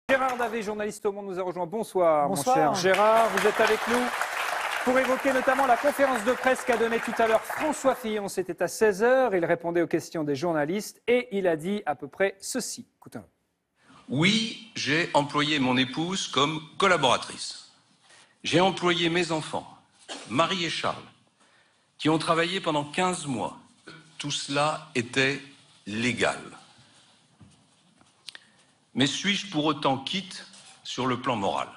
Gérard Davet, journaliste au Monde, nous a rejoint. Bonsoir, Bonsoir. mon cher Gérard. Vous êtes avec nous pour évoquer notamment la conférence de presse qu'a donnée tout à l'heure François Fillon. C'était à 16 h. Il répondait aux questions des journalistes et il a dit à peu près ceci. Écoutez. Oui, j'ai employé mon épouse comme collaboratrice. J'ai employé mes enfants, Marie et Charles, qui ont travaillé pendant 15 mois. Tout cela était légal. Mais suis-je pour autant quitte sur le plan moral?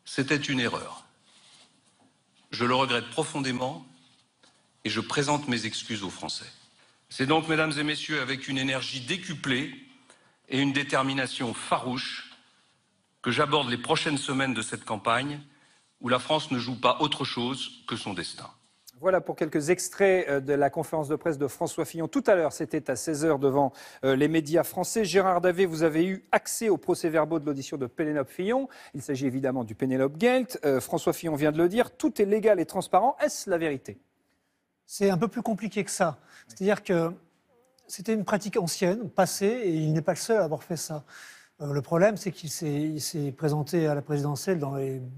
C'était une erreur. Je le regrette profondément et je présente mes excuses aux Français. C'est donc, mesdames et messieurs, avec une énergie décuplée et une détermination farouche que j'aborde les prochaines semaines de cette campagne où la France ne joue pas autre chose que son destin. Voilà pour quelques extraits de la conférence de presse de François Fillon. Tout à l'heure, c'était à 16 h devant les médias français. Gérard Davet, vous avez eu accès aux procès-verbaux de l'audition de Pénélope Fillon. Il s'agit évidemment du Pénélope Gate. François Fillon vient de le dire, tout est légal et transparent. Est-ce la vérité? C'est un peu plus compliqué que ça. C'est-à-dire que c'était une pratique ancienne, passée, et il n'est pas le seul à avoir fait ça. Le problème, c'est qu'il s'est présenté à la présidentielle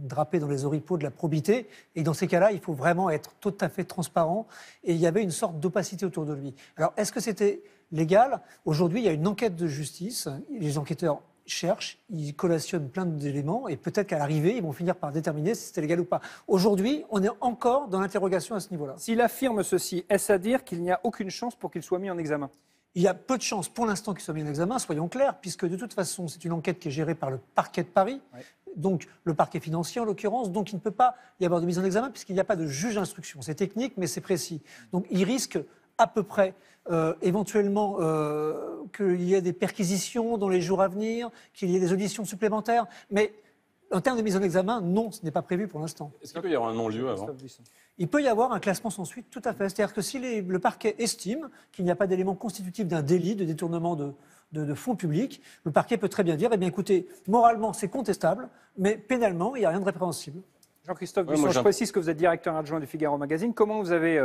drapé dans les oripeaux de la probité. Et dans ces cas-là, il faut vraiment être tout à fait transparent. Et il y avait une sorte d'opacité autour de lui. Alors, est-ce que c'était légal? Aujourd'hui, il y a une enquête de justice. Les enquêteurs cherchent, ils collationnent plein d'éléments. Et peut-être qu'à l'arrivée, ils vont finir par déterminer si c'était légal ou pas. Aujourd'hui, on est encore dans l'interrogation à ce niveau-là. S'il affirme ceci, est-ce à dire qu'il n'y a aucune chance pour qu'il soit mis en examen? Il y a peu de chances pour l'instant qu'il soit mis en examen, soyons clairs, puisque de toute façon, c'est une enquête qui est gérée par le parquet de Paris, donc le parquet financier en l'occurrence, donc il ne peut pas y avoir de mise en examen puisqu'il n'y a pas de juge d'instruction. C'est technique, mais c'est précis. Donc il risque à peu près, éventuellement, qu'il y ait des perquisitions dans les jours à venir, qu'il y ait des auditions supplémentaires, mais en termes de mise en examen, non, ce n'est pas prévu pour l'instant. Est-ce qu'il peut y avoir un non-lieu avant? Il peut y avoir un classement sans suite, tout à fait. C'est-à-dire que si le parquet estime qu'il n'y a pas d'élément constitutif d'un délit de détournement de fonds publics, le parquet peut très bien dire, eh bien écoutez, moralement c'est contestable, mais pénalement il n'y a rien de répréhensible. Jean-Christophe Buisson, je précise que vous êtes directeur adjoint du Figaro Magazine. Comment vous avez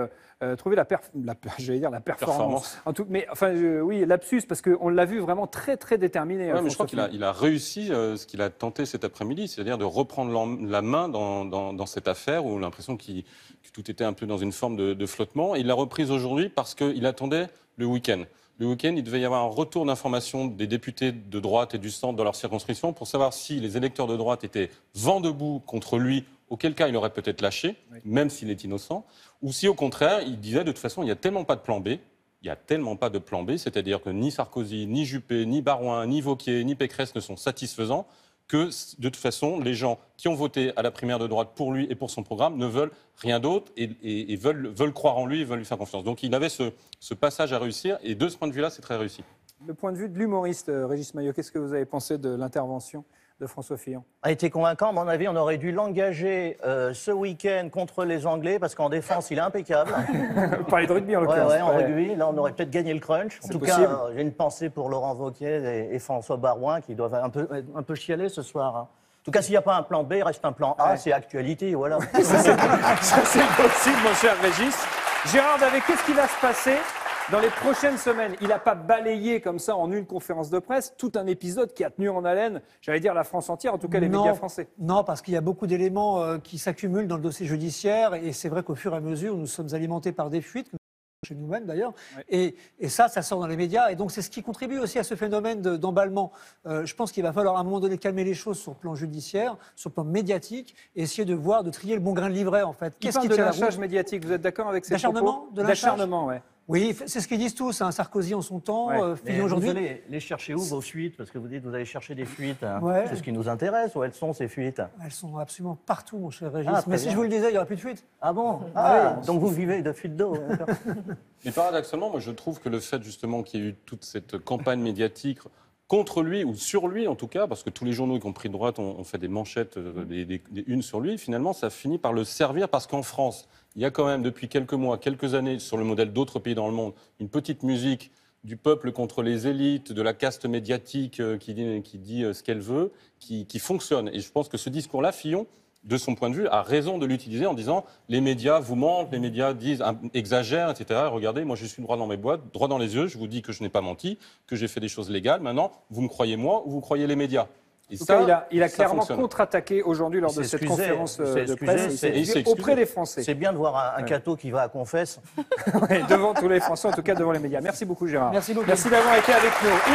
trouvé la performance mais enfin, oui, lapsus, parce qu'on l'a vu vraiment très, très déterminé. Ouais, mais je crois qu'il a réussi ce qu'il a tenté cet après-midi, c'est-à-dire de reprendre la main dans cette affaire où on a l'impression que tout était un peu dans une forme de flottement. Et il l'a reprise aujourd'hui parce qu'il attendait le week-end. Le week-end, il devait y avoir un retour d'information des députés de droite et du centre dans leur circonscription pour savoir si les électeurs de droite étaient vent debout contre lui, auquel cas il aurait peut-être lâché, même s'il est innocent, ou si au contraire, il disait de toute façon, il n'y a tellement pas de plan B, c'est-à-dire que ni Sarkozy, ni Juppé, ni Baroin, ni Wauquiez, ni Pécresse ne sont satisfaisants, que de toute façon, les gens qui ont voté à la primaire de droite pour lui et pour son programme ne veulent rien d'autre et veulent croire en lui et veulent lui faire confiance. Donc il avait ce passage à réussir et de ce point de vue-là, c'est très réussi. Le point de vue de l'humoriste, Régis Maillot, qu'est-ce que vous avez pensé de l'intervention de François Fillon? A été convaincant, à mon avis, on aurait dû l'engager ce week-end contre les Anglais, parce qu'en défense, il est impeccable. Vous parlez de rugby en l'occurrence. Ouais, en rugby, là, on aurait peut-être gagné le crunch. En tout cas, j'ai une pensée pour Laurent Wauquiez et François Baroin, qui doivent un peu chialer ce soir. Hein. En tout cas, s'il n'y a pas un plan B, il reste un plan A, c'est actualité, voilà. Ça, c'est possible, mon cher Régis. Gérard Davet, qu'est-ce qui va se passer dans les prochaines semaines? Il n'a pas balayé comme ça en une conférence de presse tout un épisode qui a tenu en haleine, j'allais dire, la France entière, en tout cas les médias français. Non, parce qu'il y a beaucoup d'éléments qui s'accumulent dans le dossier judiciaire et c'est vrai qu'au fur et à mesure, nous sommes alimentés par des fuites, chez nous-mêmes d'ailleurs, et ça sort dans les médias et donc c'est ce qui contribue aussi à ce phénomène d'emballement. Je pense qu'il va falloir à un moment donné calmer les choses sur le plan judiciaire, sur le plan médiatique et essayer de trier le bon grain de livret en fait. Qu'est-ce qui tient la lynchage médiatique? Vous êtes d'accord avec ces propos? D'acharnement, ouais. Oui, c'est ce qu'ils disent tous, hein. Sarkozy en son temps, Fillon aujourd'hui. Vous allez les chercher où, vos fuites? Parce que vous dites que vous allez chercher des fuites. Hein. C'est ce qui nous intéresse. Où elles sont, ces fuites? Elles sont absolument partout, mon cher Régis. Mais si je vous le disais, il n'y aurait plus de fuites. Ah bon? Donc vous vivez de fuites d'eau. Mais paradoxalement, moi je trouve que le fait justement qu'il y ait eu toute cette campagne médiatique contre lui, ou sur lui en tout cas, parce que tous les journaux, y compris de droite, ont fait des manchettes, des unes sur lui, finalement ça finit par le servir parce qu'en France, il y a quand même depuis quelques mois, quelques années, sur le modèle d'autres pays dans le monde, une petite musique du peuple contre les élites, de la caste médiatique qui dit ce qu'elle veut, qui fonctionne. Et je pense que ce discours-là, Fillon, de son point de vue, a raison de l'utiliser en disant les médias vous mentent, les médias disent, exagèrent, etc. Regardez, moi je suis droit dans mes boîtes, droit dans les yeux, je vous dis que je n'ai pas menti, que j'ai fait des choses légales. Maintenant, vous me croyez moi ou vous croyez les médias? Et En tout ça, cas, il a ça clairement fonctionne. contre-attaqué aujourd'hui lors de cette conférence de presse. Il s'est et il s'est excusé auprès excusé. des Français. C'est bien de voir un cateau qui va à confesse. Ouais, devant tous les Français, en tout cas devant les médias. Merci beaucoup Gérard. Merci beaucoup. Merci d'avoir été avec nous.